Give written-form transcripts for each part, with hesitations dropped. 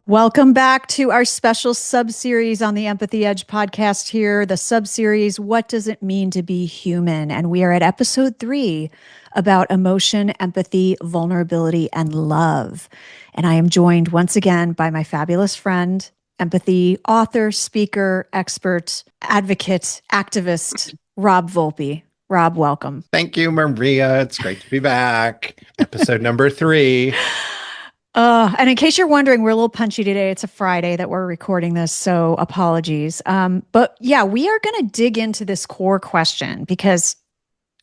Welcome back to our special sub-series on the Empathy Edge podcast here. The sub-series, What Does It Mean to Be Human? And we are at episode 3 about emotion, empathy, vulnerability, and love. And I am joined once again by my fabulous friend, empathy author, speaker, expert, advocate, activist, Rob Volpe. Rob, welcome. Thank you, Maria. It's great to be back. Episode number 3. And in case you're wondering, we're a little punchy today. It's a Friday that we're recording this, so apologies. But yeah, we are going to dig into this core question because,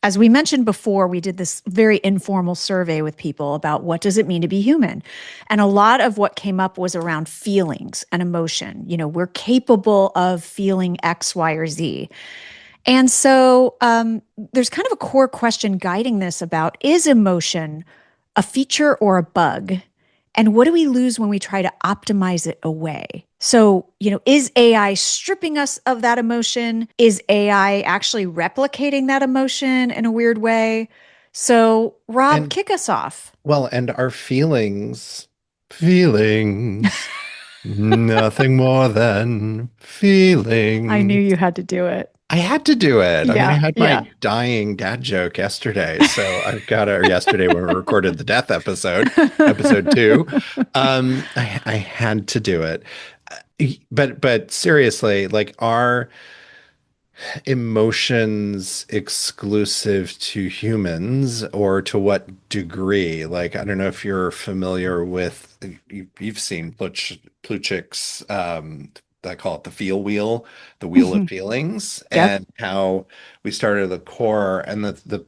as we mentioned before, we did this very informal survey with people about what does it mean to be human? And a lot of what came up was around feelings and emotion. You know, we're capable of feeling X, Y, or Z. And so there's kind of a core question guiding this about, is emotion a feature or a bug? And what do we lose when we try to optimize it away? So, is AI stripping us of that emotion? Is AI actually replicating that emotion in a weird way? So, Rob, And kick us off. and our feelings, nothing more than I knew feelings. you had to do it. I had to do it. I mean, I Yeah, had yeah. my dying dad joke yesterday. So I've got it yesterday when we recorded the death episode, episode 2. I had to do it. But seriously, like, are emotions exclusive to humans, or to what degree? Like, I don't know if you're familiar with, you've seen Plutchik's, I call it the feel wheel, the wheel of feelings, Yep. and how we started at the core. And the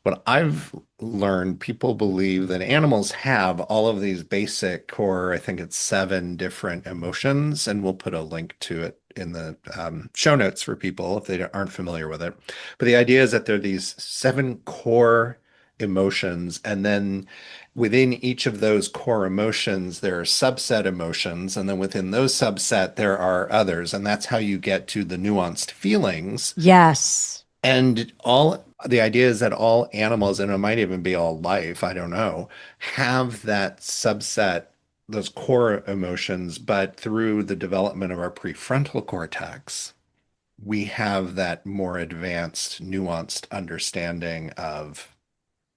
what I've learned, people believe that animals have all of these basic core, I think it's 7 different emotions, and we'll put a link to it in the show notes for people if they aren't familiar with it. But the idea is that there are these 7 core emotions, and then within each of those core emotions, there are subset emotions, and then within those subset, there are others, and that's how you get to the nuanced feelings. Yes. And all the idea is that all animals, and it might even be all life, I don't know, have that subset, those core emotions, but through the development of our prefrontal cortex, we have that more advanced, nuanced understanding of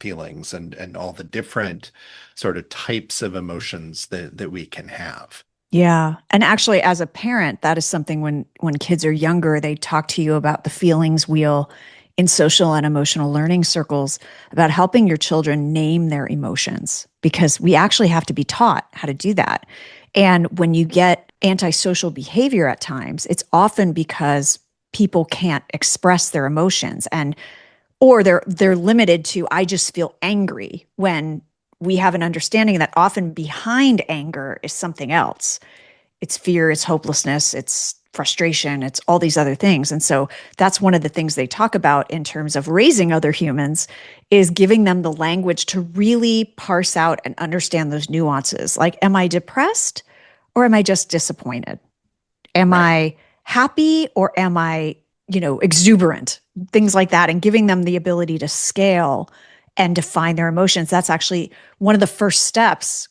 feelings and all the different sort of types of emotions that we can have. Yeah. And actually, as a parent, that is something when kids are younger, they talk to you about the feelings wheel in social and emotional learning circles about helping your children name their emotions, because we actually have to be taught how to do that. And when you get antisocial behavior at times, it's often because people can't express their emotions, and or they're limited to, I just feel angry, when we have an understanding that often behind anger is something else. It's fear, it's hopelessness, it's frustration, it's all these other things. And so that's one of the things they talk about in terms of raising other humans, is giving them the language to really parse out and understand those nuances. Like, am I depressed or am I just disappointed? Am Right. I happy or am I, exuberant? Things like that. And giving them the ability to scale and define their emotions. That's actually one of the first steps,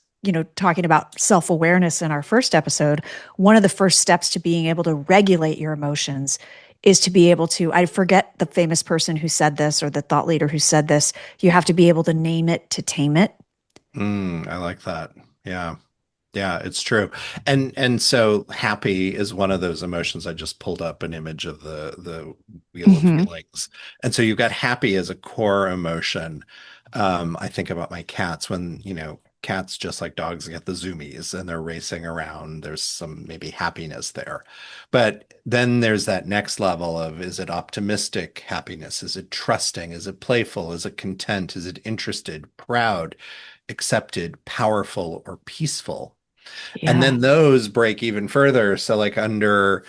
talking about self awareness in our first episode. One of the first steps to being able to regulate your emotions is to be able to, I forget the famous person who said this or the thought leader who said this, you have to be able to name it to tame it. I like that. Yeah. Yeah, it's true. And so happy is one of those emotions. I just pulled up an image of the wheel of Mm-hmm. feelings. And so you've got happy as a core emotion. I think about my cats when, cats, just like dogs, get the zoomies and they're racing around. There's some maybe happiness there. But then there's that next level of, is it optimistic happiness? Is it trusting? Is it playful? Is it content? Is it interested, proud, accepted, powerful, or peaceful? And Yeah. then those break even further. So, like, under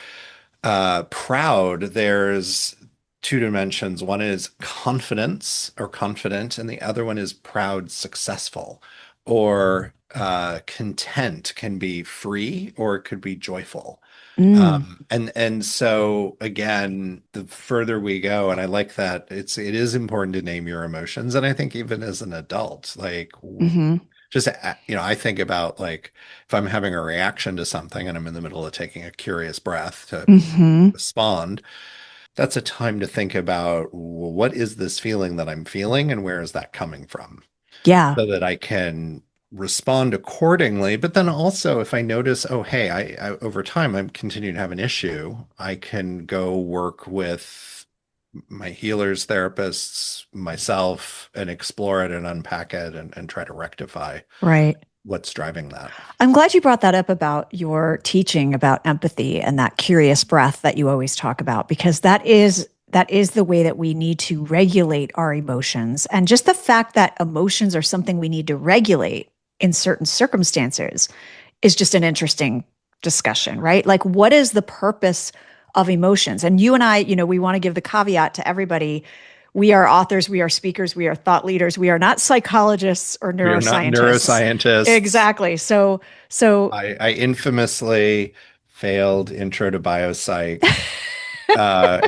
proud, there's 2 dimensions. One is confidence or confident, and the other one is proud, successful. Or content can be free, or it could be joyful. Mm. And so again, the further we go, and I like that it is important to name your emotions. And I think even as an adult, like, Mm-hmm. just, I think about like if I'm having a reaction to something and I'm in the middle of taking a curious breath to Hmm. respond, that's a time to think about, well, what is this feeling that I'm feeling and where is that coming from? Yeah, So that I can respond accordingly. But then also, if I notice, oh, hey, over time I'm continuing to have an issue, I can go work with my healers, therapists, myself, and explore it and unpack it and try to rectify right. what's driving that. I'm glad you brought that up about your teaching about empathy and that curious breath that you always talk about, because that is the way that we need to regulate our emotions. And just the fact that emotions are something we need to regulate in certain circumstances is just an interesting discussion, right? Like, what is the purpose of emotions? And you and I, we want to give the caveat to everybody. We are authors, we are speakers, we are thought leaders. We are not psychologists or We are not neuroscientists. neuroscientists. Exactly. So I infamously failed intro to biopsych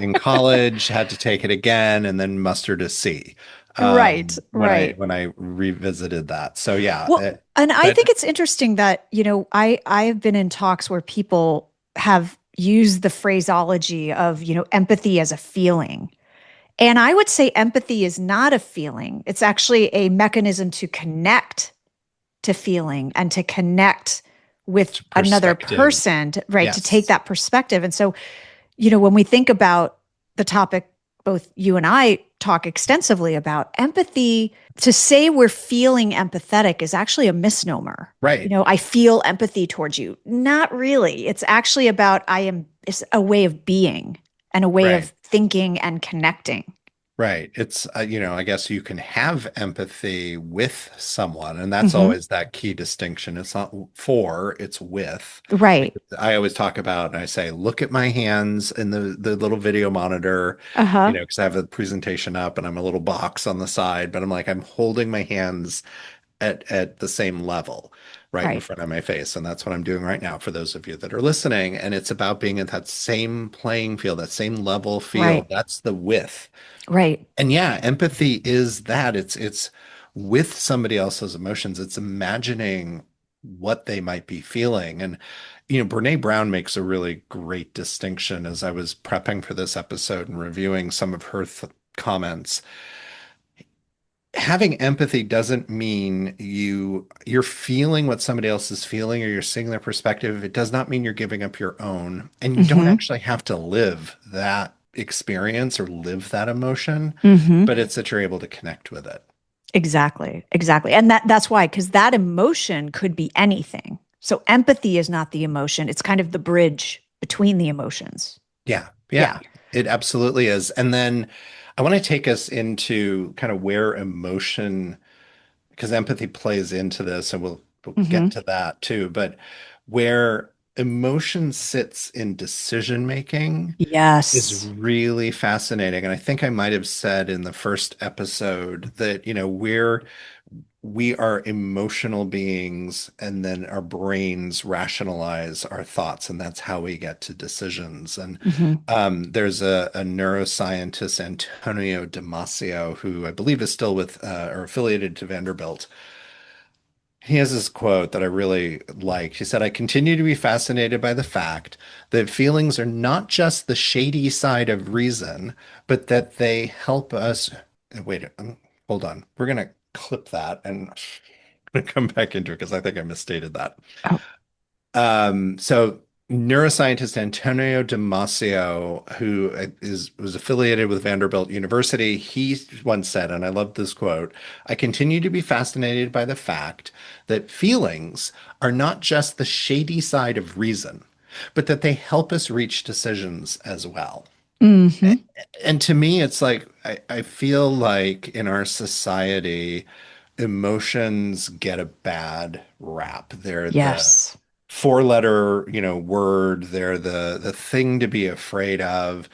in college, had to take it again, and then mustered a C right, when I right. revisited that. So yeah, Well, and I but think it's interesting that, I've been in talks where people have used the phraseology of, empathy as a feeling. And I would say empathy is not a feeling. It's actually a mechanism to connect to feeling and to connect with another perspective, person, right? To take yes, that perspective. And so, when we think about the topic, both you and I talk extensively about empathy, to say we're feeling empathetic is actually a misnomer. right, I feel empathy towards you. Not really. It's actually about it's a way of being and a way right. of thinking and connecting. Right. It's, I guess you can have empathy with someone, and that's Hmm. always that key distinction. It's not for, it's with. Right. Because I always talk about, and I say, look at my hands in the little video monitor, Uh huh. because I have a presentation up and I'm a little box on the side, but I'm like, I'm holding my hands at the same level right in Right. front of my face. And that's what I'm doing right now for those of you that are listening. And it's about being at that same playing field, that same level field. Right. That's the with. Right. And yeah, empathy is that. It's with somebody else's emotions. It's imagining what they might be feeling. And Brene Brown makes a really great distinction as I was prepping for this episode and reviewing some of her comments. Having empathy doesn't mean you're feeling what somebody else is feeling or you're seeing their perspective. It does not mean you're giving up your own. And you don't Hmm. actually have to live that experience or live that emotion, Hmm. but it's that you're able to connect with it. Exactly. Exactly. And that's why, because that emotion could be anything. So empathy is not the emotion. It's kind of the bridge between the emotions. Yeah, Yeah. yeah, it absolutely is. And then I want to take us into kind of where emotion, because empathy plays into this, and we'll get Hmm. to that too, but where emotion sits in decision making is Yes. really fascinating. And I think I might have said in the first episode that, we are emotional beings and then our brains rationalize our thoughts and that's how we get to decisions. And Hmm. there's a neuroscientist, Antonio Damasio, who I believe is still with or affiliated to Vanderbilt. He has this quote that I really like. He said, I continue to be fascinated by the fact that feelings are not just the shady side of reason, but that they help us. Wait, hold on. We're going to clip that and I'm going to come back into it because I think I misstated that. Oh, So neuroscientist Antonio Damasio, who was affiliated with Vanderbilt University, he once said, and I love this quote, I continue to be fascinated by the fact that feelings are not just the shady side of reason, but that they help us reach decisions as well. hmm. And to me, it's like I feel like in our society, emotions get a bad rap. They're the Yes. four-letter, word. They're the thing to be afraid of.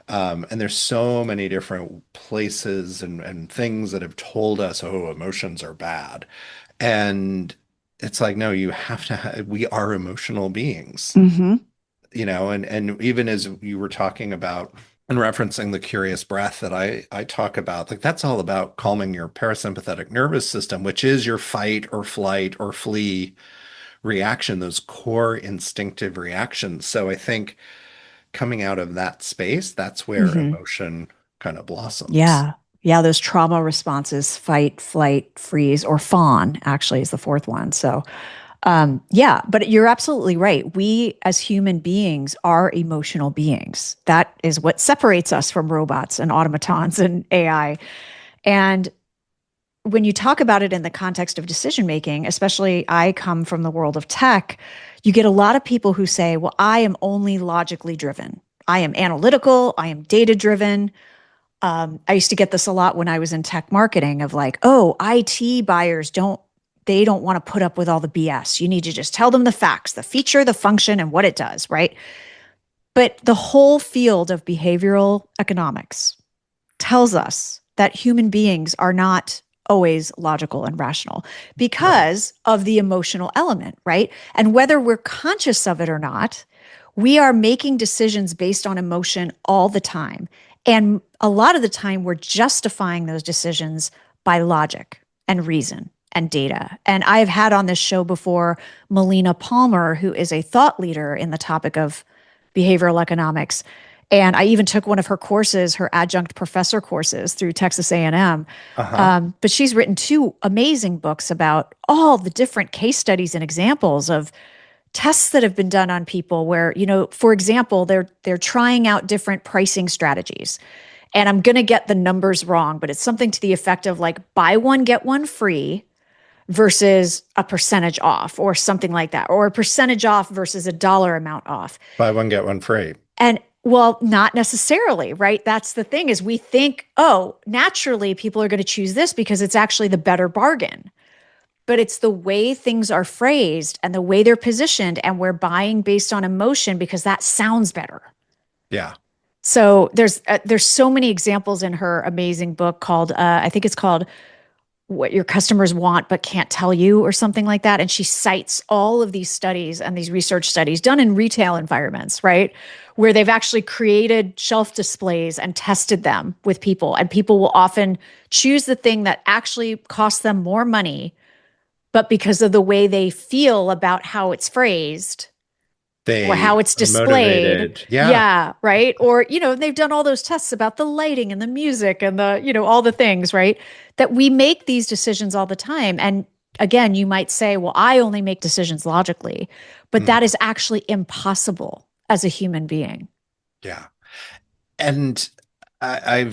And there's so many different places and things that have told us, oh, emotions are bad. And it's like, no, you have to we are emotional beings, Hmm. and even as you were talking about. And referencing the curious breath that I talk about, like that's all about calming your parasympathetic nervous system, which is your fight or flight or flee reaction, those core instinctive reactions. So I think coming out of that space, that's where Hmm. emotion kind of blossoms. Yeah. Yeah. Those trauma responses, fight, flight, freeze, or fawn actually is the fourth one. So, yeah, but you're absolutely right. We as human beings are emotional beings. That is what separates us from robots and automatons and AI. And when you talk about it in the context of decision making, especially I come from the world of tech, you get a lot of people who say, well, I am only logically driven. I am analytical. I am data driven. I used to get this a lot when I was in tech marketing of like, oh, IT buyers they don't want to put up with all the BS. You need to just tell them the facts, the feature, the function, and what it does, right? But the whole field of behavioral economics tells us that human beings are not always logical and rational Right. because of the emotional element, right? And whether we're conscious of it or not, we are making decisions based on emotion all the time. And a lot of the time, we're justifying those decisions by logic and reason and data. And I've had on this show before Melina Palmer, who is a thought leader in the topic of behavioral economics. And I even took one of her courses, her adjunct professor courses through Texas A&M. Uh-huh. But she's written two amazing books about all the different case studies and examples of tests that have been done on people where, for example, they're trying out different pricing strategies. And I'm going to get the numbers wrong, but it's something to the effect of like buy one, get one free versus a percentage off or something like that, or a percentage off versus a dollar amount off. Buy one, get one free. And well, not necessarily, right? That's the thing is we think, oh, naturally people are going to choose this because it's actually the better bargain. But it's the way things are phrased and the way they're positioned, and we're buying based on emotion because that sounds better. Yeah. So there's so many examples in her amazing book called I think it's called What Your Customers Want But Can't Tell You or something like that. And she cites all of these studies and these research studies done in retail environments, right? Where they've actually created shelf displays and tested them with people. And people will often choose the thing that actually costs them more money, but because of the way they feel about how it's phrased or how They it's are displayed. motivated. Yeah. Yeah, right. Or, they've done all those tests about the lighting and the music and all the things, right? That we make these decisions all the time. And again, you might say, well, I only make decisions logically, but that Mhm. is actually impossible as a human being. Yeah. And I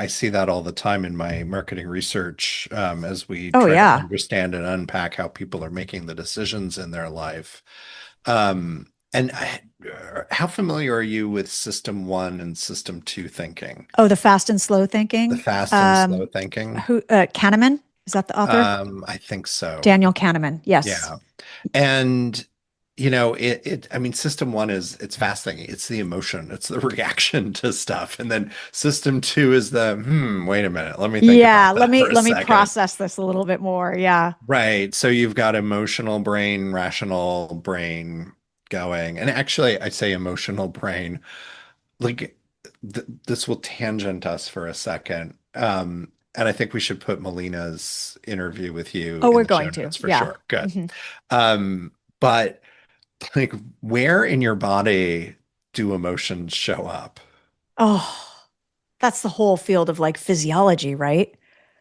see that all the time in my marketing research as we Oh, try to yeah. understand and unpack how people are making the decisions in their life. And how familiar are you with system one and system two thinking? Oh, the fast and slow The thinking. fast and slow thinking? Kahneman, is that the author? I think so. Daniel Kahneman. Yes. Yeah. And I mean, system one is it's fast thinking. It's the emotion, it's the reaction to stuff. And then system two is the, wait a minute, let me think Yeah, about let that me for a let me second. process this a little bit more. Yeah. Right. So you've got emotional brain, rational brain going. And actually, I say emotional brain, like th this will tangent us for a second. And I think we should put Melina's interview with you Oh, in we're the show going to. notes for Yeah. sure. Good. Hmm. But like, where in your body do emotions show up? Oh, that's the whole field of like physiology, right?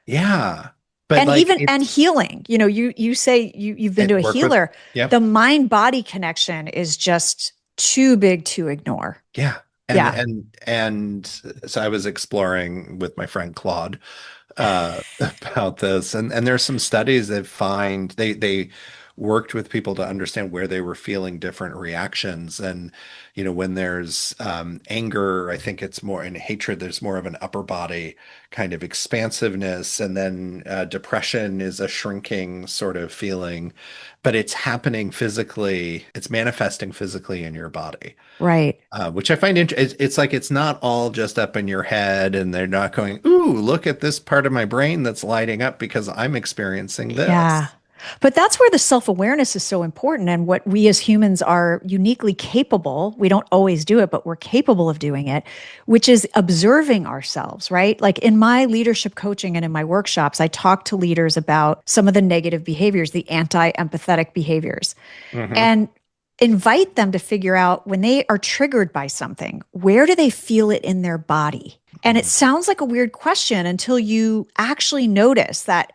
Yeah. But And like even and it's healing. You say you've been to it a work with, healer. yep. The mind body connection is just too big to ignore. Yeah. And Yeah. and and so I was exploring with my friend Claude about this, and there's some studies that find they worked with people to understand where they were feeling different reactions, and when there's anger, I think it's more in hatred. There's more of an upper body kind of expansiveness, and then depression is a shrinking sort of feeling, but it's happening physically. It's manifesting physically in your body. Right. Which I find it's like it's not all just up in your head, and they're not going, "Ooh, look at this part of my brain that's lighting up because I'm experiencing Yeah. this." But that's where the self-awareness is so important and what we as humans are uniquely capable. We don't always do it, but we're capable of doing it, which is observing ourselves, right? Like in my leadership coaching and in my workshops, I talk to leaders about some of the negative behaviors, the anti-empathetic behaviors, Hmm. and invite them to figure out when they are triggered by something, where do they feel it in their body? And it sounds like a weird question until you actually notice that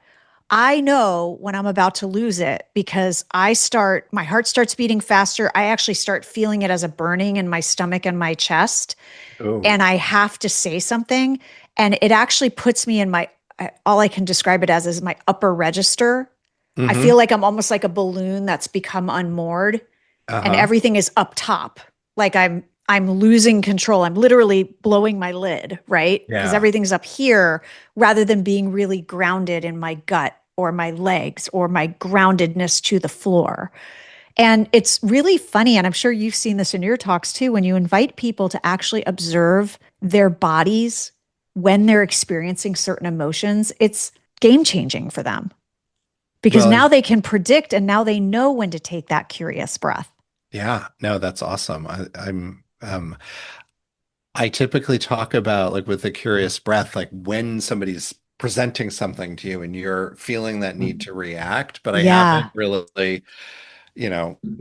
I know when I'm about to lose it because my heart starts beating faster. I actually start feeling it as a burning in my stomach and my chest. And Oh. I have to say something. And it actually puts me in all I can describe it as is my upper register. I feel Hmm. like I'm almost like a balloon that's become unmoored and Uh-huh. everything is up top. Like I'm losing control. I'm literally blowing my lid, right? Because Yeah. everything's up here rather than being really grounded in my gut or my legs or my groundedness to the floor. And it's really funny, and I'm sure you've seen this in your talks too, when you invite people to actually observe their bodies when they're experiencing certain emotions, it's game changing for them because Well, now they can predict and now they know when to take that curious breath. yeah, no, that's awesome. I typically talk about like with the curious breath, like when somebody's presenting something to you and you're feeling that need to react, but I Yeah. haven't really,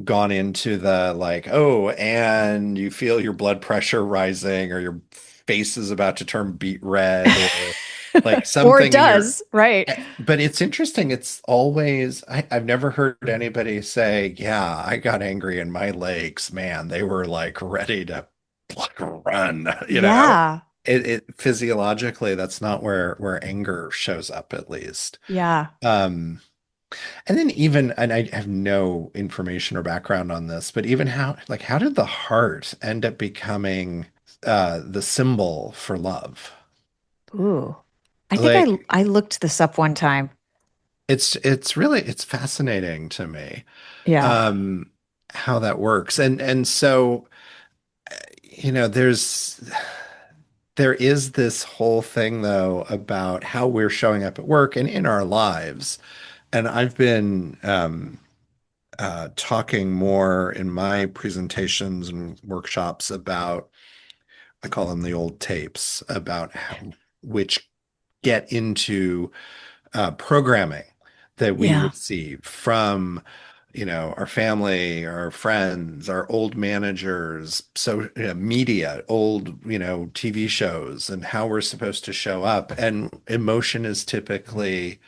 gone into the like, oh, and you feel your blood pressure rising or your face is about to turn beet red or like Or it something in your, does, right? but it's interesting. It's always, I've never heard anybody say, yeah, I got angry and my legs, man, they were like ready to like run, you know? Yeah. It physiologically, that's not where anger shows up, at least. Yeah. Um, and then even, and I have no information or background on this, but even how did the heart end up becoming the symbol for love? Ooh. I think Like I looked this up one time. it's fascinating to me, Yeah. um, how that works. And so, there is this whole thing though about how we're showing up at work and in our lives. And I've been talking more in my presentations and workshops about, I call them the old tapes, about which get into programming that we Yeah. receive from, our family, our friends, our old managers, so media, old, TV shows, and how we're supposed to show up. And emotion is typically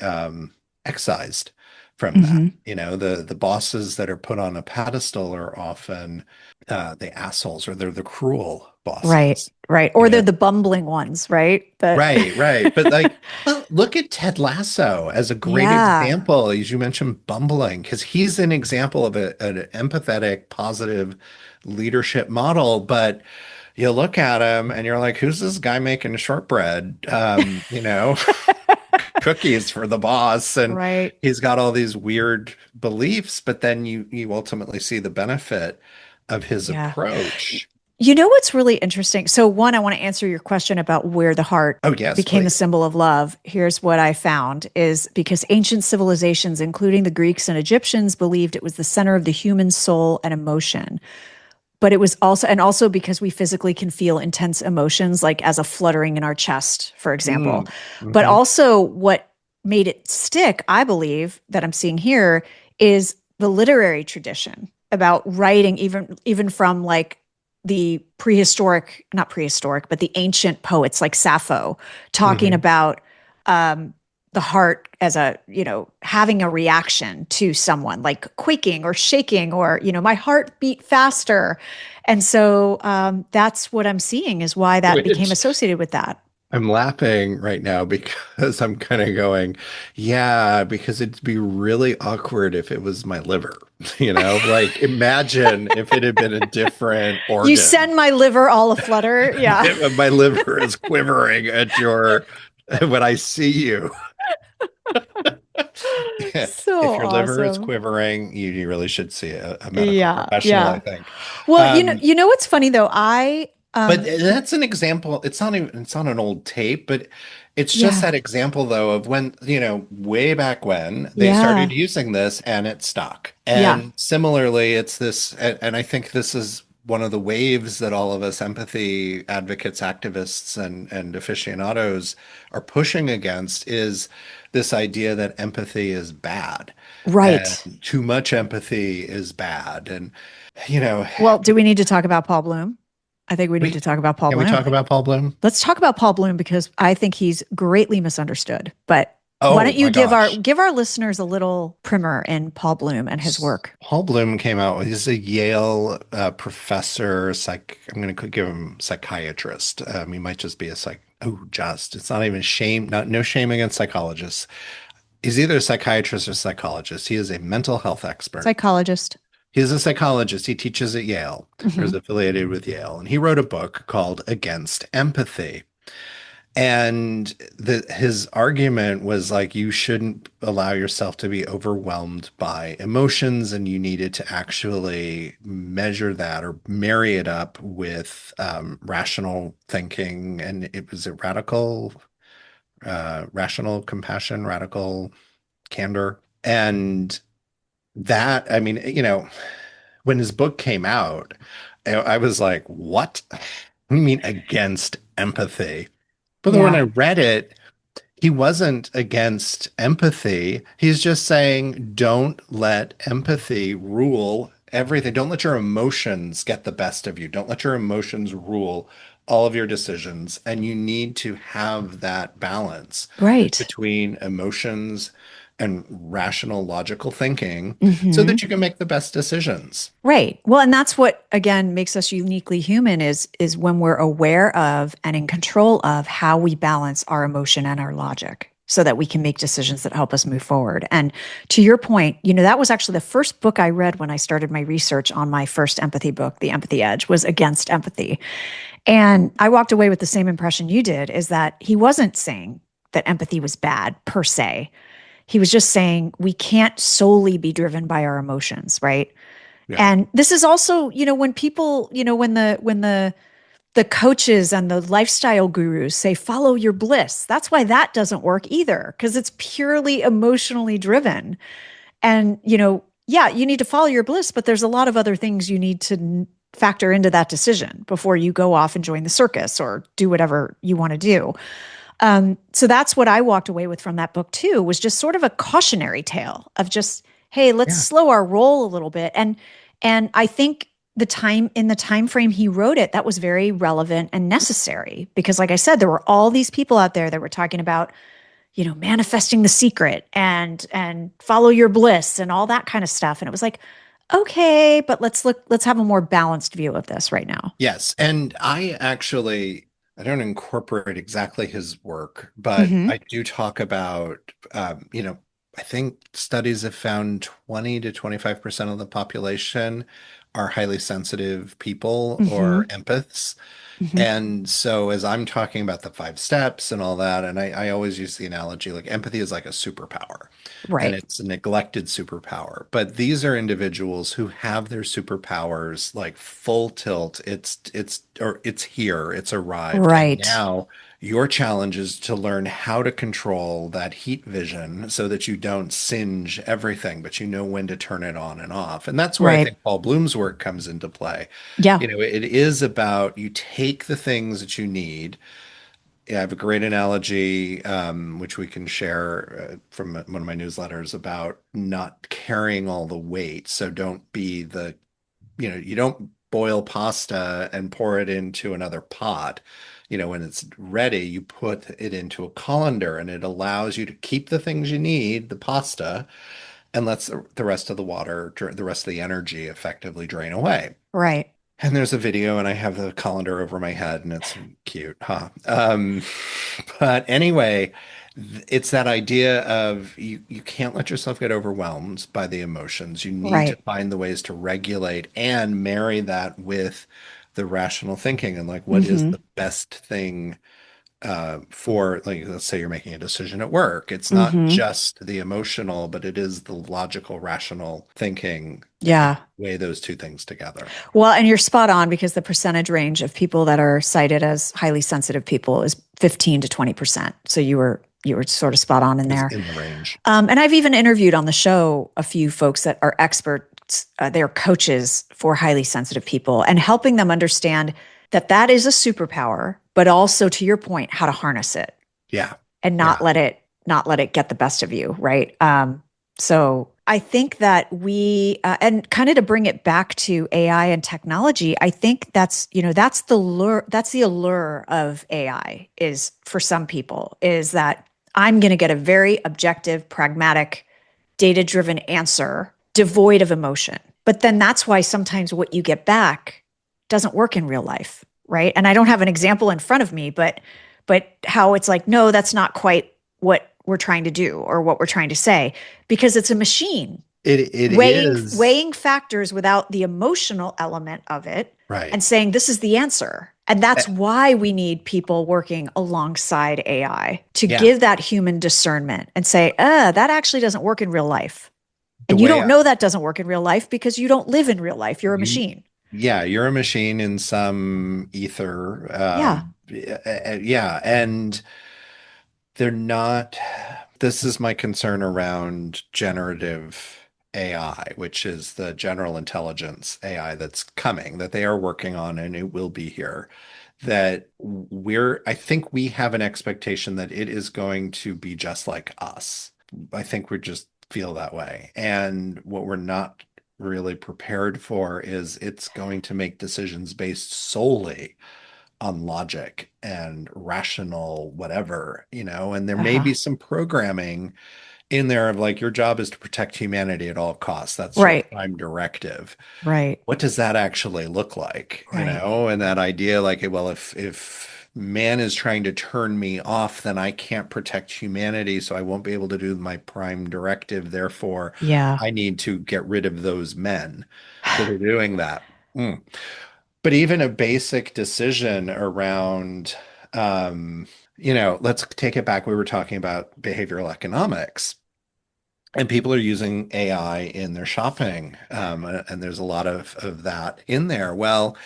um, excised from that. Hmm. The bosses that are put on a pedestal are often the assholes, or they're the cruel Right. bosses. Right. You Or they're know, the bumbling ones, right? That right, right. But like, well, look at Ted Lasso as a great Yeah. example, as you mentioned, bumbling, because he's an example of an empathetic, positive leadership model. But you look at him and you're like, who's this guy making shortbread? Cookies for the boss, and Right. he's got all these weird beliefs, but then you ultimately see the benefit of his Yeah. approach. You know what's really interesting? So, one, I want to answer your question about where the heart Oh, yes, became the please. symbol of love. Here's what I found is because ancient civilizations, including the Greeks and Egyptians, believed it was the center of the human soul and emotion. But it was also because we physically can feel intense emotions, like as a fluttering in our chest, for example. Mm, But hmm. also, what made it stick, I believe, that I'm seeing here is the literary tradition about writing, even from like the prehistoric, not prehistoric, but the ancient poets like Sappho, talking Hmm. about um, the heart as having a reaction to someone like quaking or shaking or my heart beat faster. And so that's what I'm seeing is why that became Which associated with that. I'm laughing right now because I'm kind of going, yeah, because it'd be really awkward if it was my liver, like imagine if it had been a different You organ. send my liver all aflutter. Yeah. My liver is quivering at when I see you. So If your liver is awesome. quivering, you really should see a medical Yeah. professional, I Yeah. think. Well, Um, you know what's funny though? but that's an example. It's not an old tape, but It's just Yeah. that example, though, of when, way back when they Yeah. started using this and it stuck. Yeah. And similarly, it's this, and I think this is one of the waves that all of us empathy advocates, activists, and aficionados are pushing against is this idea that empathy is bad and Right. too much empathy is bad. And, you know, Well, do we need to talk about Paul Bloom? I think we need we to talk about Paul can we Bloom. talk about Paul Bloom? Let's talk about Paul Bloom because I think he's greatly misunderstood. But why Oh don't you my gosh. give our listeners a little primer in Paul Bloom and his work? Paul Bloom came out. He's a Yale professor. I'm going to give him psychiatrist. He might just be a psych. Oh, just. It's not even shame. Not no shame against psychologists. He's either a psychiatrist or psychologist. He is a mental health expert. Psychologist. He is a psychologist. He teaches at Yale or Hmm. is affiliated with Yale, and he wrote a book called Against Empathy. And his argument was like, you shouldn't allow yourself to be overwhelmed by emotions, and you needed to actually measure that or marry it up with rational thinking. And it was a rational compassion, radical candor. And that, I mean, when his book came out, I was like, what? You mean against empathy? But then when Yeah. I read it, he wasn't against empathy. He's just saying, don't let empathy rule everything. Don't let your emotions get the best of you. Don't let your emotions rule all of your decisions. And you need to have that balance Right. between emotions and rational, logical thinking so Hmm. that you can make the best decisions. Right. Well, and that's what again makes us uniquely human is when we're aware of and in control of how we balance our emotion and our logic so that we can make decisions that help us move forward. And to your point, that was actually the first book I read when I started my research on my first empathy book, The Empathy Edge, was Against Empathy. And I walked away with the same impression you did, is that he wasn't saying that empathy was bad per se. He was just saying we can't solely be driven by our emotions, right? Yeah. And this is also, when people, when the coaches and the lifestyle gurus say follow your bliss, that's why that doesn't work either, because it's purely emotionally driven. And, yeah, you need to follow your bliss, but there's a lot of other things you need to factor into that decision before you go off and join the circus or do whatever you want to do. So that's what I walked away with from that book too, was just sort of a cautionary tale of just, hey, let's Yeah. slow our roll a little bit. And I think the time frame he wrote it, that was very relevant and necessary because, like I said, there were all these people out there that were talking about, manifesting the secret and follow your bliss and all that kind of stuff. And it was like, okay, but let's have a more balanced view of this right now. Yes. And I don't incorporate exactly his work, but Hmm. I do talk about, I think studies have found 20 to 25% of the population are highly sensitive people or Hmm. empaths. Hmm. And so, as I'm talking about the 5 steps and all that, and I always use the analogy like empathy is like a superpower and Right. it's a neglected superpower. But these are individuals who have their superpowers like full tilt. It's here, it's arrived. And Right. now your challenge is to learn how to control that heat vision so that you don't singe everything, but you know when to turn it on and off. And that's where I Right. think Paul Bloom's work comes into play. Yeah. It is about you take the things that you need. Yeah, I have a great analogy, which we can share from one of my newsletters about not carrying all the weight. So don't be you don't boil pasta and pour it into another pot. When it's ready, you put it into a colander and it allows you to keep the things you need, the pasta, and lets the rest of the water, the rest of the energy effectively drain away. Right. And there's a video, and I have the colander over my head, and it's cute, huh? But anyway, it's that idea of you can't let yourself get overwhelmed by the emotions. You need to Right. find the ways to regulate and marry that with the rational thinking and like what is Hmm. the best thing for, like, let's say you're making a decision at work. It's not Hmm. just the emotional, but it is the logical, rational thinking that Yeah. weigh those two things together. Well, and you're spot on because the percentage range of people that are cited as highly sensitive people is 15 to 20%. So you were sort of spot on in Is there. in the range. And I've even interviewed on the show a few folks that are experts, they're coaches for highly sensitive people and helping them understand that that is a superpower, but also to your point, how to harness it Yeah. and Yeah. not let it get the best of you, right? So I think that and kind of to bring it back to AI and technology, I think that's the allure of AI is for some people is that I'm going to get a very objective, pragmatic, data-driven answer devoid of emotion. But then that's why sometimes what you get back doesn't work in real life, right? And I don't have an example in front of me, but how it's like, no, that's not quite what we're trying to do or what we're trying to say because it's a machine It is weighing factors without the emotional element of it right. and saying this is the answer. And that's why we need people working alongside AI to Yeah. give that human discernment and say, that actually doesn't work in real life. The And you way don't know that doesn't work in real life because you don't live in real life. You're a you, machine. yeah, you're a machine in some ether. Yeah. Yeah. And they're not, this is my concern around generative AI, which is the general intelligence AI that's coming, that they are working on, and it will be here. I think we have an expectation that it is going to be just like us. I think we just feel that way. And what we're not really prepared for is it's going to make decisions based solely on logic and rational whatever, and there may Uh-huh. be some programming in there of like your job is to protect humanity at all costs. That's your Right. prime directive. Right. What does that actually look like? Right. And that idea like, well, if man is trying to turn me off, then I can't protect humanity, so I won't be able to do my prime directive. Therefore, Yeah. I need to get rid of those men that are doing that. Mm. But even a basic decision around, um, let's take it back. We were talking about behavioral economics, and people are using AI in their shopping, and there's a lot of that in there. Well,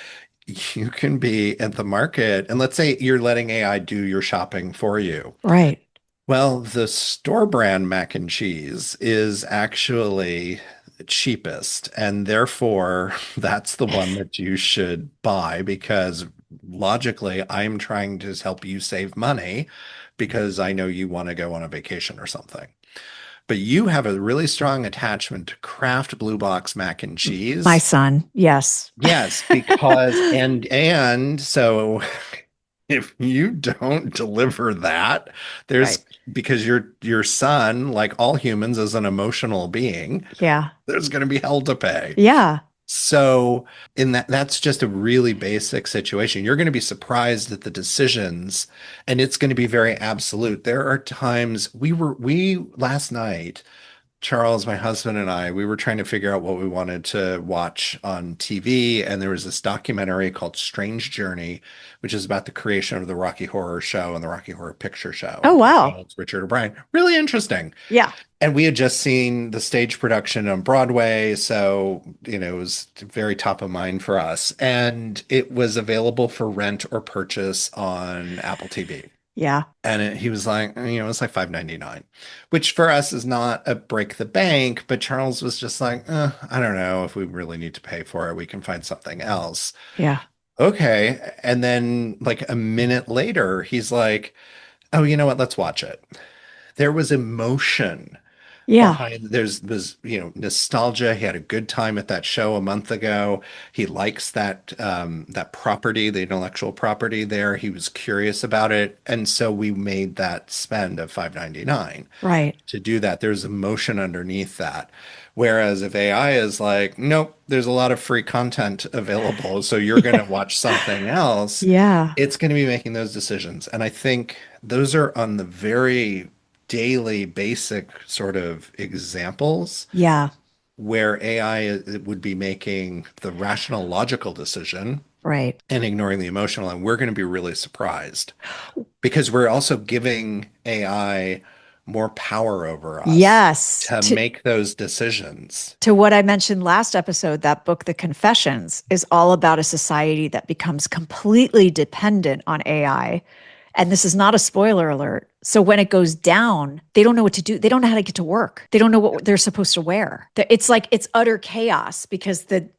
you can be at the market, and let's say you're letting AI do your shopping for you. Right. Well, the store brand mac and cheese is actually cheapest, and therefore that's the one that you should buy because logically I'm trying to help you save money because I know you want to go on a vacation or something. But you have a really strong attachment to Kraft Blue Box mac and My cheese. son. Yes. Yes, because and so if you don't deliver that, Right. there's because your son, like all humans, is an emotional being, Yeah. there's going to be hell to pay. Yeah. So in that's just a really basic situation. You're going to be surprised at the decisions, and it's going to be very absolute. There are times we last night Charles, my husband, and I, we were trying to figure out what we wanted to watch on TV. And there was this documentary called Strange Journey, which is about the creation of the Rocky Horror Show and the Rocky Horror Picture Show. Oh, And wow. it's Richard O'Brien. Really interesting. Yeah. And we had just seen the stage production on Broadway. So, it was very top of mind for us. And it was available for rent or purchase on Apple TV. Yeah. And he was like, it's like 5.99, which for us is not a break the bank. But Charles was just like, I don't know if we really need to pay for it. We can find something else. Yeah. Okay. And then like a minute later, he's like, oh, you know what? Let's watch it. There was emotion Yeah. behind there's was nostalgia. He had a good time at that show a month ago. He likes that property, the intellectual property there. He was curious about it, and so we made that spend of 5.99 Right. to do that. There's emotion underneath that. Whereas if AI is like, nope, there's a lot of free content available, so you're going to Yeah. watch something else, Yeah. it's going to be making those decisions. And I think those are on the very daily basic sort of examples Yeah. where AI would be making the rational logical decision. Right. and ignoring the emotional. And we're going to be really surprised because we're also giving AI more power over us Yes. to make those decisions. To what I mentioned last episode, that book, The Confessions, is all about a society that becomes completely dependent on AI. And this is not a spoiler alert. So when it goes down, they don't know what to do. They don't know how to get to work. They don't know what they're supposed to wear. It's like it's utter chaos because the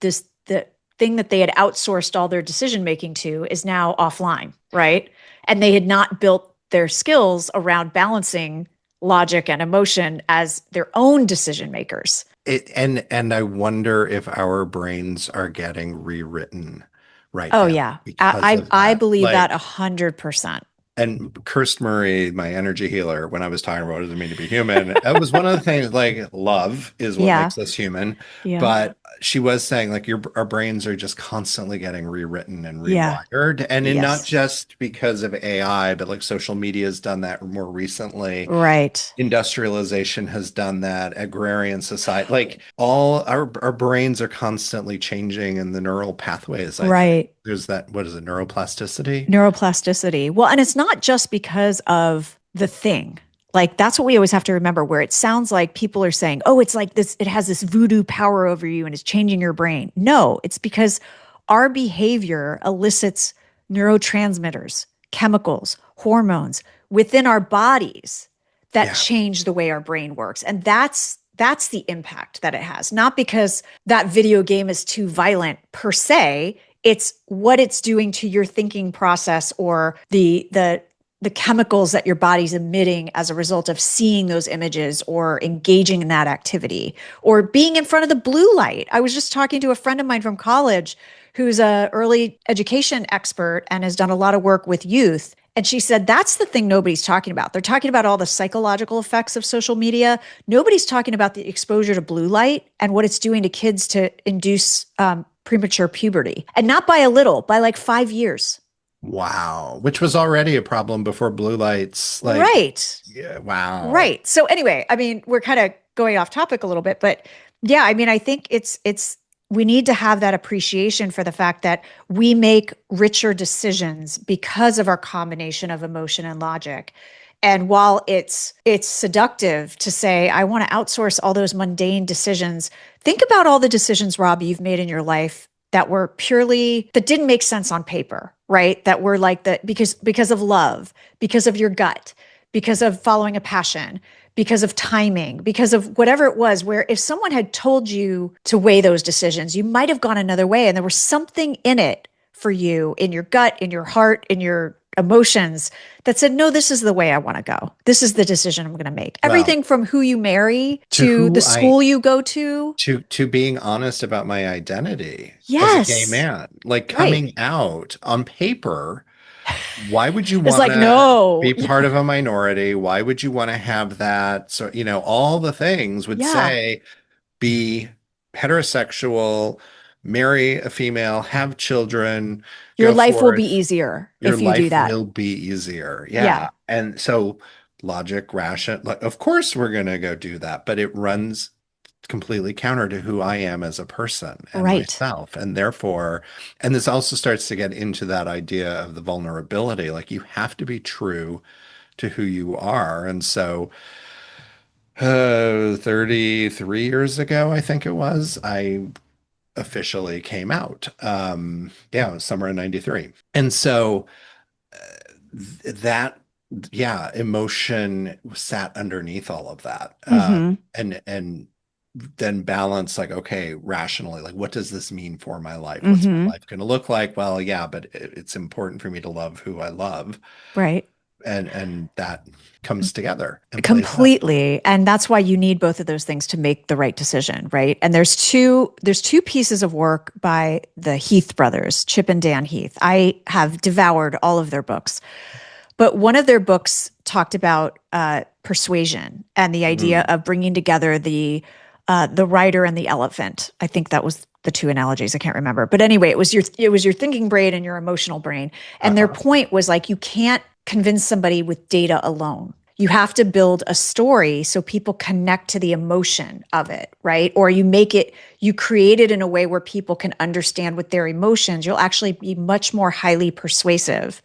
thing that they had outsourced all their decision making to is now offline, right? And they had not built their skills around balancing logic and emotion as their own decision makers. And I wonder if our brains are getting rewritten right Oh now yeah, because of I that. believe that Like, 100%. and Kirst Murray, my energy healer, when I was talking about what does it mean to be human, it was one of the things like love is what Yeah, makes us human. yeah, But she was saying like our brains are just constantly getting rewritten and yeah. rewired. And not Yes. just because of AI, but like social media has done that more recently. Right. Industrialization has done that, agrarian society, like all our brains are constantly changing in the neural pathways, I think. Right. There's that, what is it, neuroplasticity? Neuroplasticity. Well, and it's not just because of the thing. Like that's what we always have to remember, where it sounds like people are saying, oh, it's like this, it has this voodoo power over you and it's changing your brain. No, it's because our behavior elicits neurotransmitters, chemicals, hormones within our bodies that Yeah. change the way our brain works. And that's the impact that it has. Not because that video game is too violent per se, it's what it's doing to your thinking process or the chemicals that your body's emitting as a result of seeing those images or engaging in that activity or being in front of the blue light. I was just talking to a friend of mine from college who's a early education expert and has done a lot of work with youth. And she said, that's the thing nobody's talking about. They're talking about all the psychological effects of social media. Nobody's talking about the exposure to blue light and what it's doing to kids to induce premature puberty. And not by a little, by like 5 years. Wow. Which was already a problem before blue lights. Like, Right. yeah, wow. Right. So anyway, I mean, we're kind of going off topic a little bit, but yeah, I mean, I think it's we need to have that appreciation for the fact that we make richer decisions because of our combination of emotion and logic. And while it's seductive to say I want to outsource all those mundane decisions, think about all the decisions, Rob, you've made in your life that were purely that didn't make sense on paper, right? That were like that because of love, because of your gut, because of following a passion, because of timing, because of whatever it was, where if someone had told you to weigh those decisions, you might have gone another way. And there was something in it for you, in your gut, in your heart, in your emotions that said, no, this is the way I want to go. This is the decision I'm going to make. Well, Everything from who you marry to to the who I school you go to. to being honest about my identity as a gay Yes. man, like Right. coming out on paper. Why would you It's want like, to no. be part of a minority? Why would you want to have that? So, all the things would Yeah. say be heterosexual, marry a female, have children, Your go life will be forth. easier Your if you do life that. will be easier. Yeah. Yeah. And so logic, ration, like, of course we're going to go do that, but it runs completely counter to who I am as a person and Right. myself. And therefore, and this also starts to get into that idea of the vulnerability. Like you have to be true to who you are. And so, 33 years ago, I think it was, I officially came out. Yeah, it was summer in 93. And so that, yeah, emotion sat underneath all of that. Mm-hmm. And then balance like, okay, rationally, like, what does this mean for my life? What's my Mm-hmm. life going to look like? Well, yeah, but it's important for me to love who I love. Right. And that comes together and plays out. Completely. And that's why you need both of those things to make the right decision, right? And there's two pieces of work by the Heath brothers, Chip and Dan Heath. I have devoured all of their books. But one of their books talked about persuasion and the idea Mm. of bringing together the rider and the elephant. I think that was the two analogies. I can't remember, but anyway, it was your thinking brain and your emotional brain. And their Uh-huh. point was like you can't convince somebody with data alone. You have to build a story so people connect to the emotion of it, right? Or you create it in a way where people can understand with their emotions. You'll actually be much more highly persuasive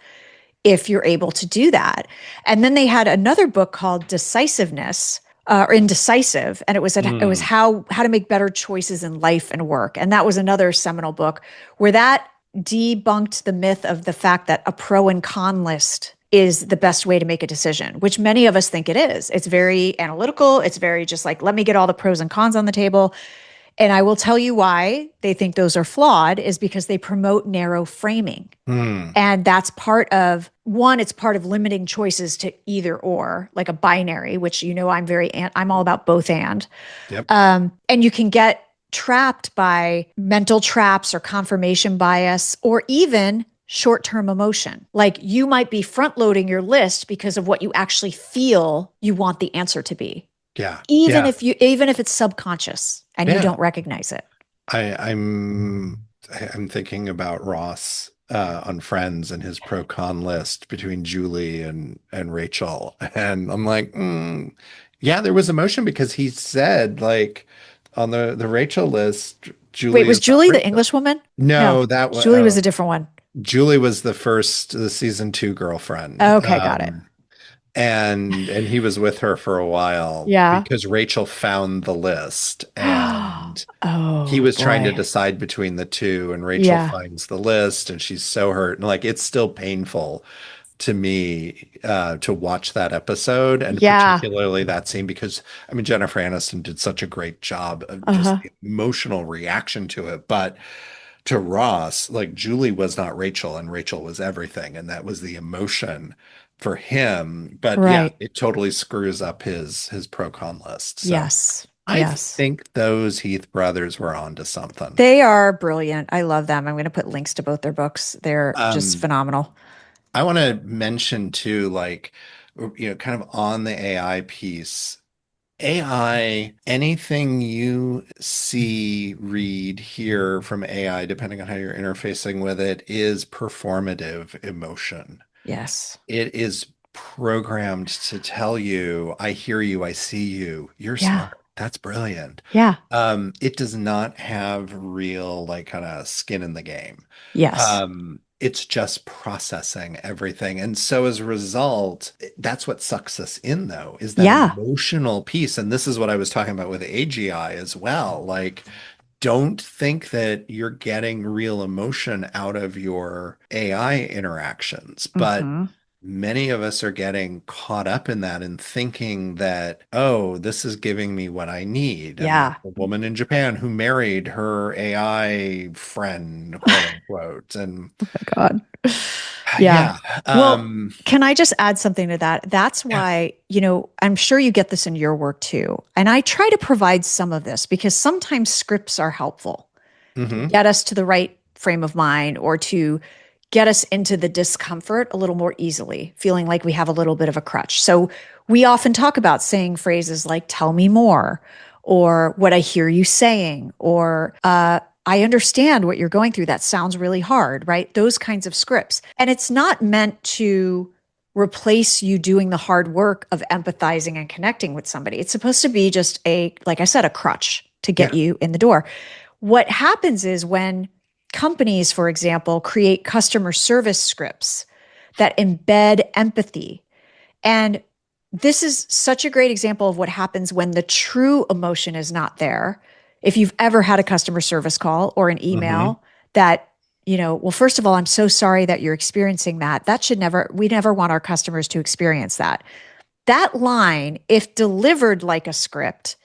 if you're able to do that. And then they had another book called Decisiveness, or Indecisive, and it was Mm, how to make better choices in life and work. And that was another seminal book where that debunked the myth of the fact that a pro and con list is the best way to make a decision, which many of us think it is. It's very analytical. It's very just like, let me get all the pros and cons on the table. And I will tell you why they think those are flawed is because they promote narrow framing. mm, And that's part of one, it's part of limiting choices to either or, like a binary, which I'm all about both and. yep. And you can get trapped by mental traps or confirmation bias or even short term emotion. Like you might be front loading your list because of what you actually feel you want the answer to be, Yeah. even Yeah. if it's subconscious and you Yeah. don't recognize it. I, I'm I'm thinking about Ross on Friends and his pro con list between Julie and Rachel, and I'm like, yeah, there was emotion because he said like on the Rachel list, Wait, Julie was is not Julie the Rachel. English woman? No, No, that was Julie was a different one. Julie was the season two girlfriend. Okay, got it. And he was with her for a while Yeah. because Rachel found the list and he Oh was trying to boy. decide between the two, and Rachel Yeah. finds the list and she's so hurt. And like it's still painful to me to watch that episode and Yeah. particularly that scene because I mean Jennifer Aniston did such a great job of just Uh-huh. the emotional reaction to it. But to Ross, like Julie was not Rachel and Rachel was everything. And that was the emotion for him. But yeah, Right. it totally screws up his pro con list. So Yes. I Yes. think those Heath brothers were onto something. They are brilliant. I love them. I'm going to put links to both their books. They're just Um, phenomenal. I want to mention too, like, kind of on the AI piece, AI, anything you see, read, hear from AI, depending on how you're interfacing with it, is performative emotion. Yes. It is programmed to tell you, I hear you, I see you, you're Yeah. smart. That's brilliant. Yeah. It does not have real, like, kind of skin in the game. Yes. It's just processing everything. And so as a result, that's what sucks us in, though, is that Yeah. emotional piece. And this is what I was talking about with AGI as well. Like, don't think that you're getting real emotion out of your AI interactions, but Hmm. many of us are getting caught up in that and thinking that, oh, this is giving me what I need. And there's Yeah. a woman in Japan who married her AI friend, quote unquote. And God. Yeah. yeah, Well, um, can I just add something to that? That's yeah, why, I'm sure you get this in your work too. And I try to provide some of this because sometimes scripts are helpful to hmm get us to the right frame of mind or to get us into the discomfort a little more easily, feeling like we have a little bit of a crutch. So we often talk about saying phrases like, tell me more, or what I hear you saying, or I understand what you're going through. That sounds really hard, right? Those kinds of scripts. And it's not meant to replace you doing the hard work of empathizing and connecting with somebody. It's supposed to be just like I said, a crutch to get yeah, you in the door. What happens is when companies, for example, create customer service scripts that embed empathy. And this is such a great example of what happens when the true emotion is not there. If you've ever had a customer service call or an hmm email that, well, first of all, I'm so sorry that you're experiencing that. We never want our customers to experience that. That line, if delivered like a script,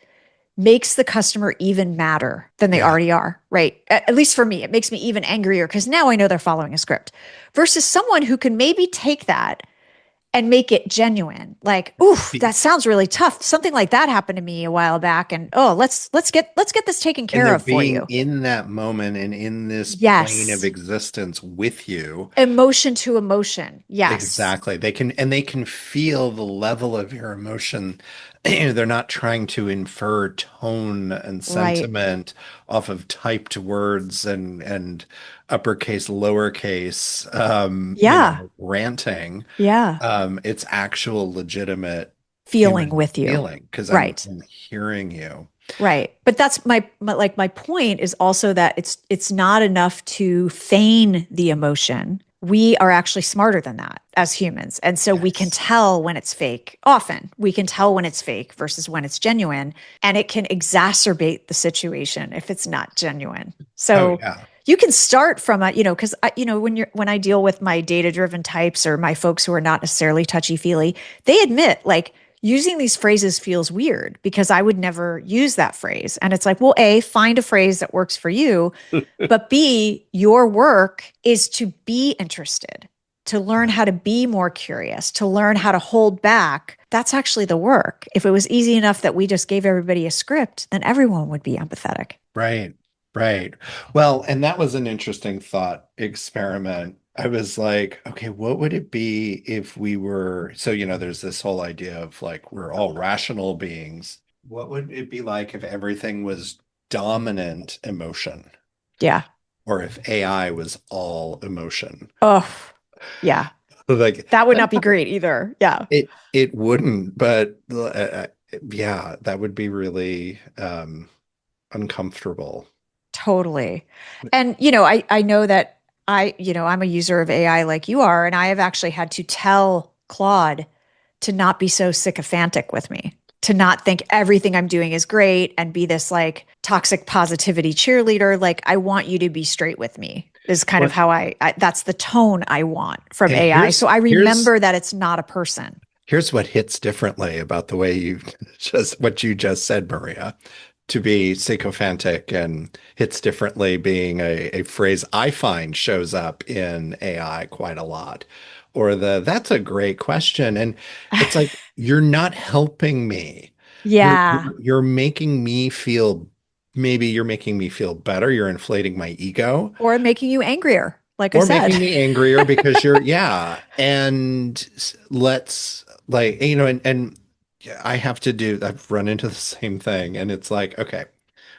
makes the customer even madder than they yeah. already are, right? At least for me, it makes me even angrier because now I know they're following a script versus someone who can maybe take that and make it genuine. Like, oof, that sounds really tough. Something like that happened to me a while back, and oh, let's get this taken And care they're of for being you. in that moment and in this plane of Yes, existence with you. emotion to emotion. Yes, Exactly. They can feel the level of your emotion. They're not trying to infer tone and right. sentiment off of typed words and uppercase, lowercase, Yeah, ranting. yeah, It's actual legitimate feeling human with you. feeling because Right. I'm hearing you. Right. But that's my point is also that it's not enough to feign the emotion. We are actually smarter than that as humans. And so we can Yes. tell when it's fake. Often we can tell when it's fake versus when it's genuine, and it can exacerbate the situation if it's not genuine. Oh So yeah. you can start from because when I deal with my data-driven types or my folks who are not necessarily touchy-feely, they admit like using these phrases feels weird because I would never use that phrase. And it's like, well, A, find a phrase that works for you, but B, your work is to be interested, to learn how to be more curious, to learn how to hold back. That's actually the work. If it was easy enough that we just gave everybody a script, then everyone would be empathetic. Right, right. Well, and that was an interesting thought experiment. I was like, okay, what would it be if we were, so, there's this whole idea of like we're all rational beings. What would it be like if everything was dominant emotion Yeah. or if AI was all emotion? Oh, yeah. Like That would not be great either. Yeah. it wouldn't, but yeah, that would be really uncomfortable. Totally. And, I know that I'm a user of AI like you are, and I have actually had to tell Claude to not be so sycophantic with me, to not think everything I'm doing is great and be this like toxic positivity cheerleader. Like, I want you to be straight with me, is kind of Well, how that's the tone I want from and AI. So I here's remember that it's not a person. here's what hits differently about the way you just what you just said, Maria. To be sycophantic and hits differently being a phrase I find shows up in AI quite a lot. Or that's a great question. And it's like you're not helping me. You're Yeah. you're making me feel maybe you're making me feel better. You're inflating my ego. Or making you angrier, like I Or said. making me angrier because yeah. And let's like, and I have to I've run into the same thing. And it's like, okay,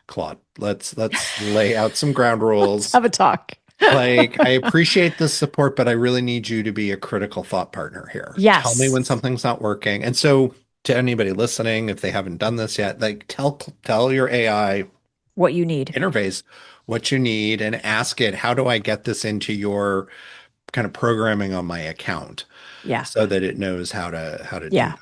Claude, let's lay out some ground Let's rules. have a talk. Like, I appreciate the support, but I really need you to be a critical thought partner here. Tell me Yes. when something's not working. And so to anybody listening, if they haven't done this yet, like tell your AI What you need. interface what you need and ask it, how do I get this into your kind of programming on my account Yeah. so that it knows how to do Yeah.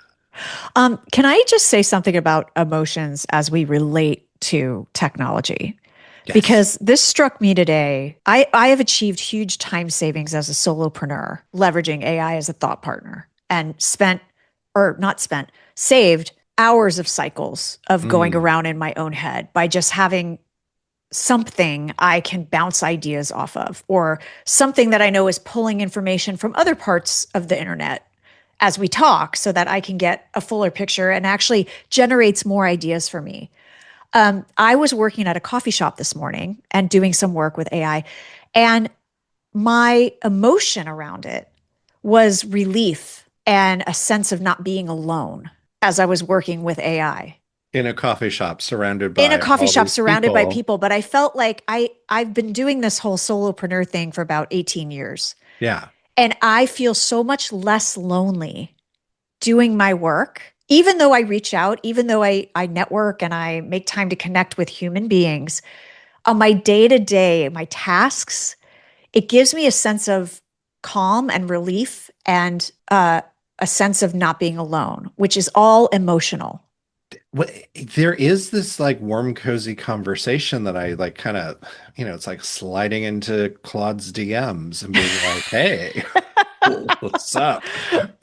that. Can I just say something about emotions as we relate to technology? Yes. Because this struck me today. I have achieved huge time savings as a solopreneur, leveraging AI as a thought partner, and saved hours of cycles of going Mm. around in my own head by just having something I can bounce ideas off of, or something that I know is pulling information from other parts of the internet as we talk so that I can get a fuller picture and actually generates more ideas for me. I was working at a coffee shop this morning and doing some work with AI, and my emotion around it was relief and a sense of not being alone as I was working with AI In a coffee shop surrounded in a by coffee all shop these surrounded by people. people. But I felt like I've been doing this whole solopreneur thing for about 18 years. Yeah. And I feel so much less lonely doing my work, even though I reach out, even though I network and I make time to connect with human beings on my day to day, my tasks, it gives me a sense of calm and relief and a sense of not being alone, which is all emotional. What, there is this like warm, cozy conversation that I like kind of, it's like sliding into Claude's DMs and being like, hey, what's up?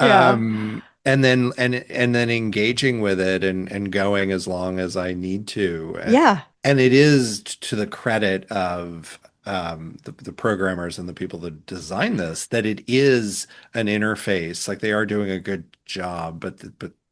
Yeah. And then engaging with it and going as long as I need to. Yeah. And it is to the credit of the programmers and the people that design this that it is an interface. Like they are doing a good job, but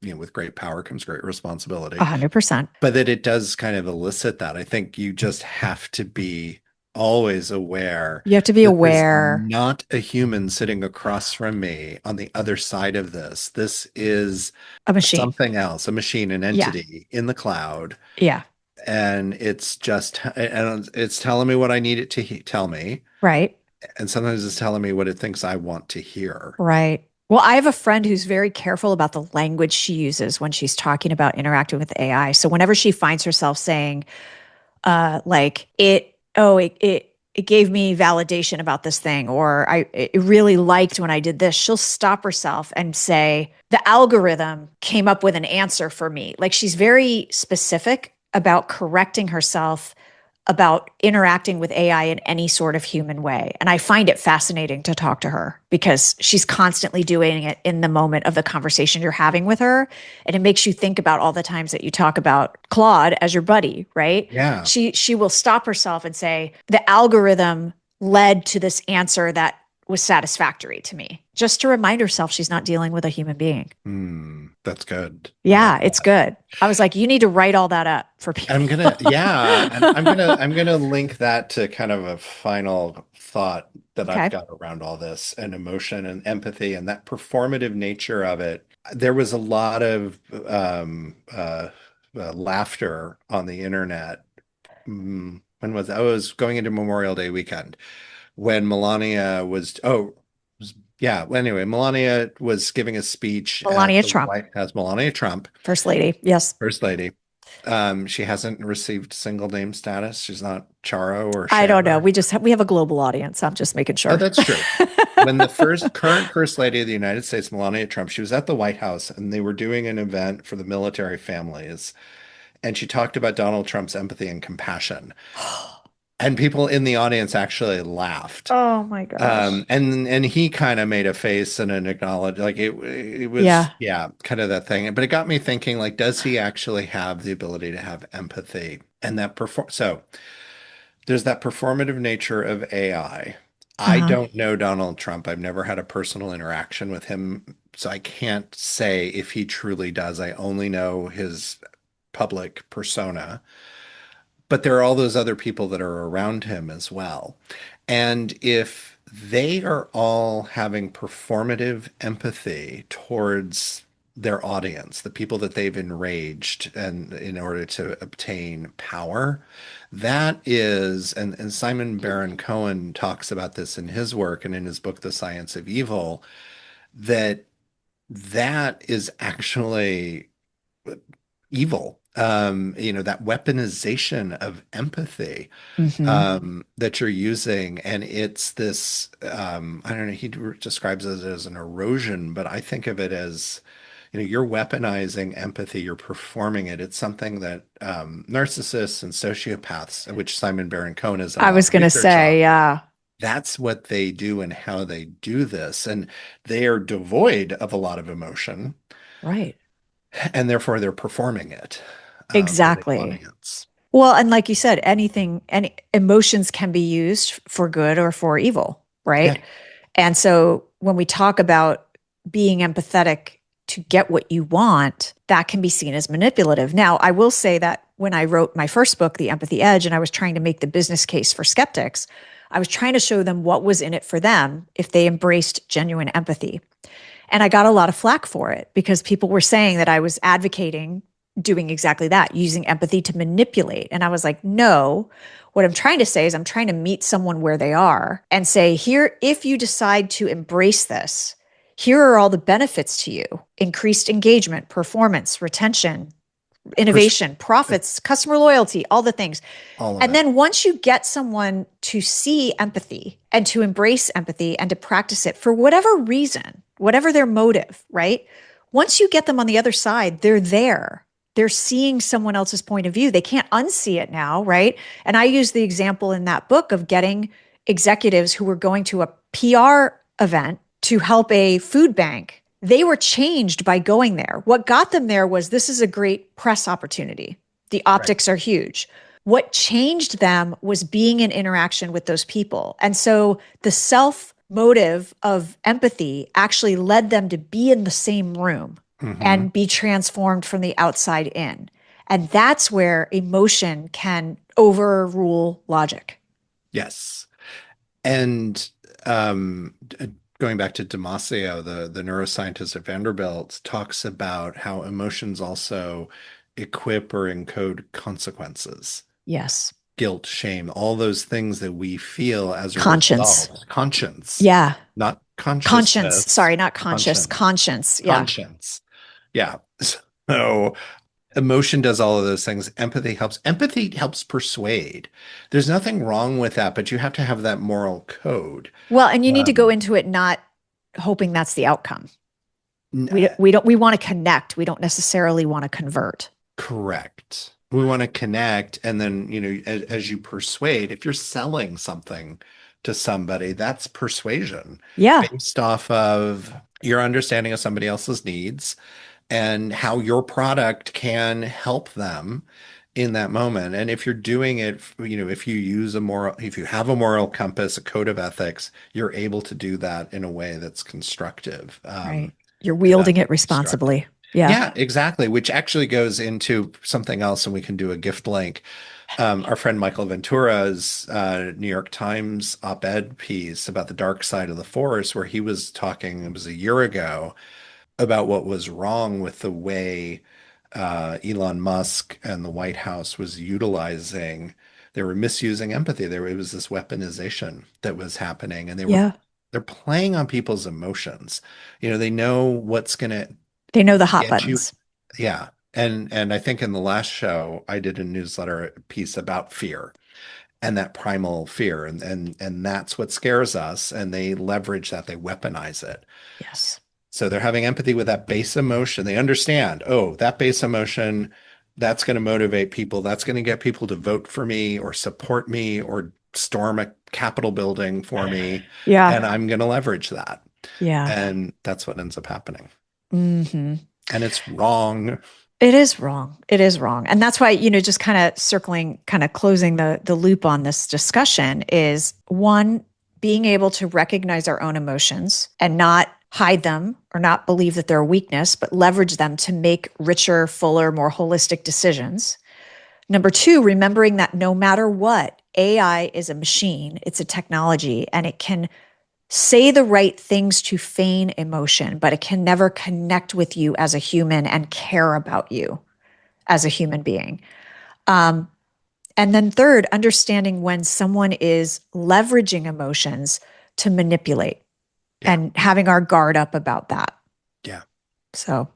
with great power comes great responsibility. 100%. But that it does kind of elicit that. I think you just have to be always aware You have to be that there's aware. not a human sitting across from me on the other side of this. This is A machine. something else, a machine, an Yeah. entity in the cloud, Yeah. and it's telling me what I need it to tell me, Right. and sometimes it's telling me what it thinks I want to hear. Right. Well, I have a friend who's very careful about the language she uses when she's talking about interacting with AI. So whenever she finds herself saying, like it gave me validation about this thing, or I it really liked when I did this, she'll stop herself and say, the algorithm came up with an answer for me. Like she's very specific about correcting herself about interacting with AI in any sort of human way. And I find it fascinating to talk to her because she's constantly doing it in the moment of the conversation you're having with her. And it makes you think about all the times that you talk about Claude as your buddy, right? Yeah. She will stop herself and say, the algorithm led to this answer that was satisfactory to me, just to remind herself she's not dealing with a human being. That's good. I like Yeah, it's that. good. I was like, you need to write all that up for I'm people. gonna, yeah, and I'm gonna link that to kind of a final thought that I've Okay. got around all this and emotion and empathy and that performative nature of it. There was a lot of laughter on the internet. When was I was going into Memorial Day weekend when Melania was, yeah. Well, anyway, Melania was giving a speech at Melania the Trump, White House. Melania Trump, First Lady. Yes. First Lady. She hasn't received single name status. She's not Charo or I don't know. Cher. We have a global audience. I'm just making Oh, sure. that's true. When the first current First Lady of the United States, Melania Trump, she was at the White House and they were doing an event for the military families. And she talked about Donald Trump's empathy and compassion. And people in the audience actually laughed. Oh my gosh. And he kind of made a face and an acknowledge like it was Yeah. yeah kind of that thing. But it got me thinking like does he actually have the ability to have empathy and that perform so there's that performative nature of AI. I Uh-huh. don't know Donald Trump. I've never had a personal interaction with him, so I can't say if he truly does. I only know his public persona. But there are all those other people that are around him as well. And if they are all having performative empathy towards their audience, the people that they've enraged and in order to obtain power, that is, and Simon Baron Cohen talks about this in his work and in his book, The Science of Evil, that that is actually evil. That weaponization of empathy Hmm. that you're using, and it's this, I don't know, he describes it as an erosion, but I think of it as, you're weaponizing empathy, you're performing it. It's something that narcissists and sociopaths, which Simon Baron Cohen has done a I lot was of gonna research say, on, yeah, that's what they do and how they do this. And they are devoid of a lot of emotion right. and therefore they're performing it for the Exactly. audience. Well, and like you said, any emotions can be used for good or for evil, Yeah. right? And so when we talk about being empathetic to get what you want, that can be seen as manipulative. Now, I will say that when I wrote my first book, The Empathy Edge, and I was trying to make the business case for skeptics, I was trying to show them what was in it for them if they embraced genuine empathy. And I got a lot of flack for it because people were saying that I was advocating doing exactly that, using empathy to manipulate. And I was like, no, what I'm trying to say is I'm trying to meet someone where they are and say, here, if you decide to embrace this, here are all the benefits to you: increased engagement, performance, retention, Pers- innovation, profits, customer loyalty, all the things. all of And it. then once you get someone to see empathy and to embrace empathy and to practice it for whatever reason, whatever their motive, right? Once you get them on the other side, they're there. They're seeing someone else's point of view. They can't unsee it now, right? And I use the example in that book of getting executives who were going to a PR event to help a food bank. They were changed by going there. What got them there was this is a great press opportunity. The Right. optics are huge. What changed them was being in interaction with those people. And so the self motive of empathy actually led them to be in the same room Hmm. and be transformed from the outside in. And that's where emotion can overrule logic. Yes. And going back to Damasio, the neuroscientist at Vanderbilt, talks about how emotions also equip or encode consequences. Yes. guilt, shame, all those things that we feel as a Conscience. result. Conscience, Yeah. not Conscience. consciousness, Sorry, not conscious. conscience, Conscience. Yeah. conscience. Yeah. So emotion does all of those things. Empathy helps. Empathy helps persuade. There's nothing wrong with that, but you have to have that moral code. Well, and you need to go Um, into it not hoping that's the outcome. n- We want to connect. We don't necessarily want to convert. Correct. We want to connect, and then, as you persuade, if you're selling something to somebody, that's persuasion Yeah. based off of your understanding of somebody else's needs and how your product can help them in that moment. And if you're doing it, if you use if you have a moral compass, a code of ethics, you're able to do that in a way that's constructive, Right. You're and not wielding it destructive. responsibly. Yeah. Yeah, exactly. Which actually goes into something else, and we can do a gift link. Our friend Michael Ventura's New York Times op-ed piece about the dark side of the force, where he was talking, it was a year ago, about what was wrong with the way Elon Musk and the White House was utilizing, they were misusing empathy. It was this weaponization that was happening, and Yeah. they're playing on people's emotions. They know what's going to They know the hot get you. buttons. Yeah. And I think in the last show I did a newsletter piece about fear and that primal fear, and that's what scares us, and they leverage that, they weaponize it. Yes. So they're having empathy with that base emotion. They understand, oh, that base emotion, that's going to motivate people. That's going to get people to vote for me or support me or storm a Capitol building for me. Yeah. And I'm going to leverage that. Yeah. And that's what ends up happening. Hmm. And it's wrong. It is wrong. It is wrong. And that's why, just kind of circling, kind of closing the loop on this discussion is one, being able to recognize our own emotions and not hide them or not believe that they're a weakness, but leverage them to make richer, fuller, more holistic decisions. Number two, remembering that no matter what, AI is a machine, it's a technology, and it can say the right things to feign emotion, but it can never connect with you as a human and care about you as a human being. Um, and then third, understanding when someone is leveraging emotions to manipulate Yeah. and having our guard up about that. Yeah. So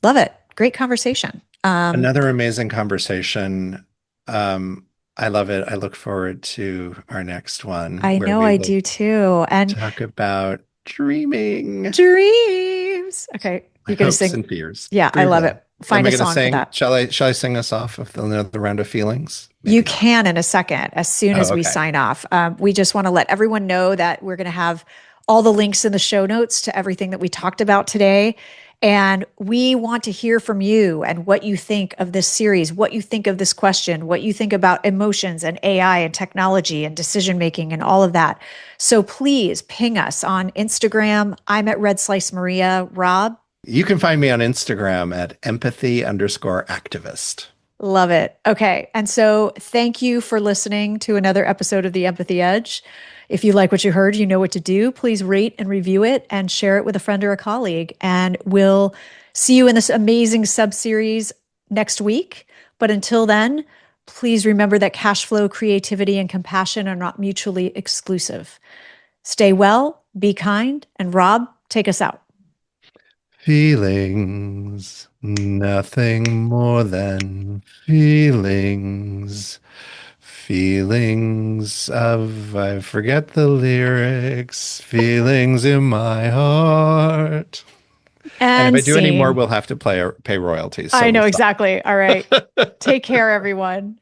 love it. Great conversation. Another amazing conversation. Um, I love it. I look forward to our next one I where know we I will do too. And talk about dreaming, dreams. Okay. You're going to hopes sing. and fears. Yeah, I Very love good. it. Am Find I a going to song for sing? that. Shall I sing us off with another round of feelings? You Maybe not. can in a second, as soon Oh, as we okay. sign off. We just want to let everyone know that we're going to have all the links in the show notes to everything that we talked about today. And we want to hear from you and what you think of this series, what you think of this question, what you think about emotions and AI and technology and decision making and all of that. So please ping us on Instagram. I'm at Red Slice Maria. Rob? You can find me on Instagram at empathy_activist. Love it. Okay. And so thank you for listening to another episode of The Empathy Edge. If you like what you heard, you know what to do. Please rate and review it and share it with a friend or a colleague. And we'll see you in this amazing sub-series next week. But until then, please remember that cash flow, creativity, and compassion are not mutually exclusive. Stay well, be kind, and Rob, take us out. Feelings, nothing more than feelings. Feelings of, I forget the lyrics, feelings in my heart. And if I And do any more, scene. we'll have to pay royalties. So I know we'll stop. exactly. All right. Take care, everyone.